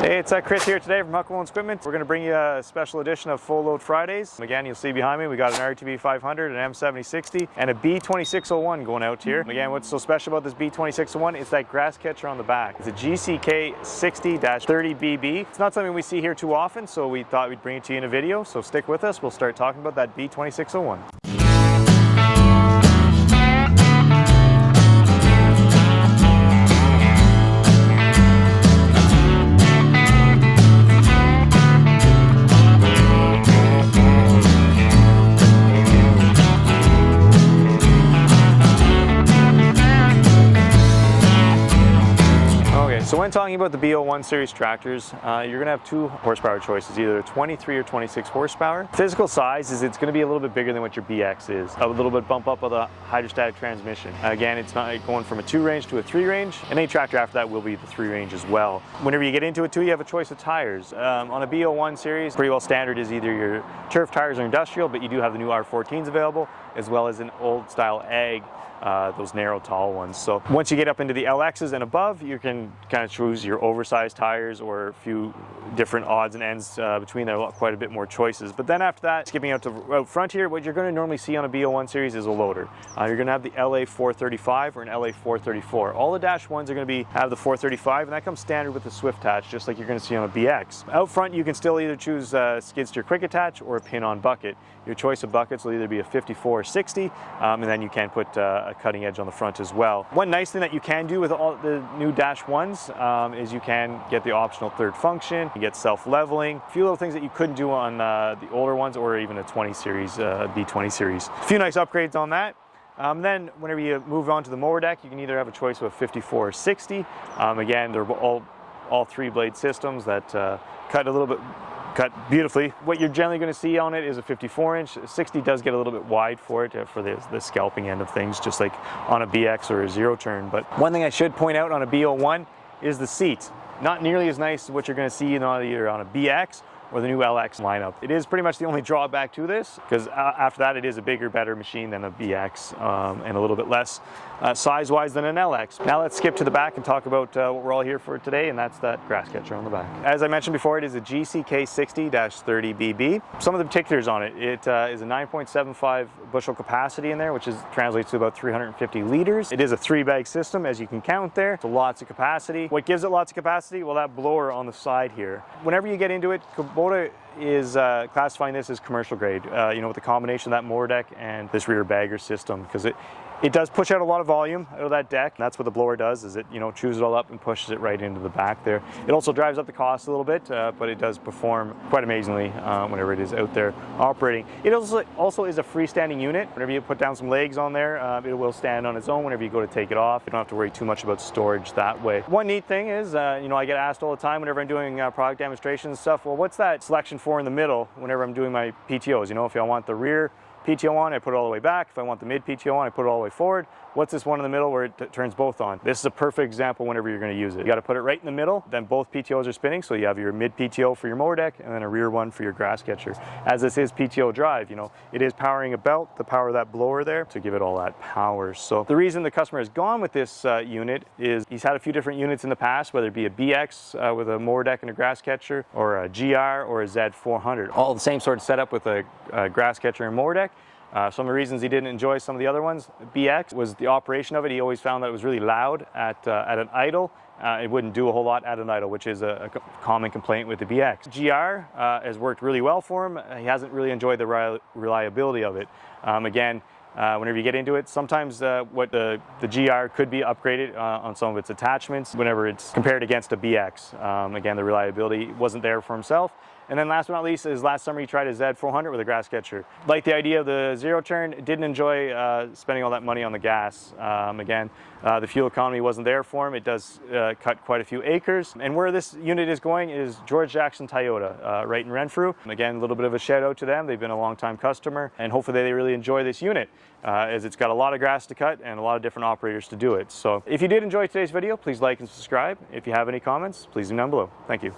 Hey, it's Chris here today from Huckabones Equipment. We're going to bring you a special edition of Full Load Fridays. Again, you'll see behind me, we got an RTV 500, an M7060, and a B2601 going out here. Again, what's so special about this B2601 is that grass catcher on the back. It's a GCK60-30BB. It's not something we see here too often, so we thought we'd bring it to you in a video. So stick with us. We'll start talking about that B2601. So when talking about the B01 series tractors, you're going to have two horsepower choices, either 23 or 26 horsepower. Physical size is it's going to be a little bit bigger than what your BX is. A little bit bump up of the hydrostatic transmission. Again, it's not going from a 2 range to a 3 range, and any tractor after that will be the 3 range as well. Whenever you get into it too, you have a choice of tires. On a B01 series, pretty well standard is either your turf tires or industrial, but you do have the new R14s available, as well as an old style ag. Those narrow, tall ones. So once you get up into the LXs and above, you can kind of choose your oversized tires or a few different odds and ends between there, quite a bit more choices. But then after that, skipping out front here, what you're going to normally see on a B01 series is a loader. You're going to have the LA435 or an LA434. All the Dash 1s are going to have the 435, and that comes standard with the Swift attach, just like you're going to see on a BX. Out front, you can still either choose skid steer quick attach or a pin-on bucket. Your choice of buckets will either be a 54 or 60, and then you can put a cutting edge on the front as well. One nice thing that you can do with all the new Dash 1s is you can get the optional third function, you get self-leveling, a few little things that you couldn't do on the older ones or even a 20 series, B20 series. A few nice upgrades on that. Then whenever you move on to the mower deck, you can either have a choice of a 54 or 60. Again, they're all 3-blade systems that cut beautifully. What you're generally going to see on it is a 54-inch. 60 does get a little bit wide for it for the scalping end of things, just like on a BX or a zero turn. But one thing I should point out on a B01 is the seats. Not nearly as nice as what you're going to see either on a BX or the new LX lineup. It is pretty much the only drawback to this, because after that it is a bigger, better machine than a BX and a little bit less size-wise than an LX. Now let's skip to the back and talk about what we're all here for today, and that's that grass catcher on the back. As I mentioned before, it is a GCK60-30BB. Some of the particulars on it, it is a 9.75 bushel capacity in there, which translates to about 350 liters. It is a 3-bag system, as you can count there, so lots of capacity. What gives it lots of capacity? Well, that blower on the side here. Whenever you get into it, Kubota is classifying this as commercial grade, you know, with the combination of that mower deck and this rear bagger system, because it does push out a lot of volume out of that deck. And that's what the blower does, is it, you know, chews it all up and pushes it right into the back there. It also drives up the cost a little bit, but it does perform quite amazingly whenever it is out there operating. It also is a freestanding unit. Whenever you put down some legs on there, it will stand on its own whenever you go to take it off. You don't have to worry too much about storage that way. One neat thing is, you know, I get asked all the time whenever I'm doing product demonstrations and stuff, well, what's that selection for in the middle whenever I'm doing my PTOs? You know, if I want the rear PTO on, I put it all the way back. If I want the mid PTO on, I put it all the way forward. What's this one in the middle where it turns both on? This is a perfect example whenever you're going to use it. You got to put it right in the middle, then both PTOs are spinning, so you have your mid PTO for your mower deck and then a rear one for your grass catcher. As this is PTO drive, you know, it is powering a belt, the power of that blower there, to give it all that power. So the reason the customer has gone with this unit is he's had a few different units in the past, whether it be a BX with a mower deck and a grass catcher, or a GR or a Z400. All the same sort of setup with a grass catcher and mower deck. Some of the reasons he didn't enjoy some of the other ones, BX, was the operation of it. He always found that it was really loud at an idle. It wouldn't do a whole lot at an idle, which is a common complaint with the BX. GR has worked really well for him. He hasn't really enjoyed the reliability of it. Again, whenever you get into it, sometimes what the GR could be upgraded on some of its attachments whenever it's compared against a BX. Again, the reliability wasn't there for himself. And then last but not least is last summer he tried a Z400 with a grass catcher. Liked the idea of the zero turn, didn't enjoy spending all that money on the gas. Again, the fuel economy wasn't there for him. It does cut quite a few acres. And where this unit is going is George Jackson Toyota, right in Renfrew. Again, a little bit of a shout out to them. They've been a long-time customer, and hopefully they really enjoy this unit, as it's got a lot of grass to cut and a lot of different operators to do it. So if you did enjoy today's video, please like and subscribe. If you have any comments, please leave them down below. Thank you.